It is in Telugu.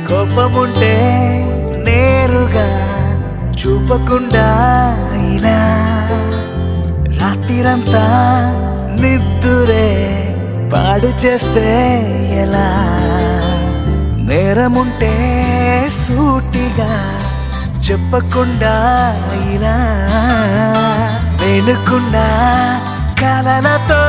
కోపముంటే నేరుగా చూపకుండా ఇలా రాత్రిరంతా నిద్దురే పాడు చేస్తే ఎలా నేరముంటే సూటిగా చెప్పకుండా ఇలా వెనుకున్న కలలతో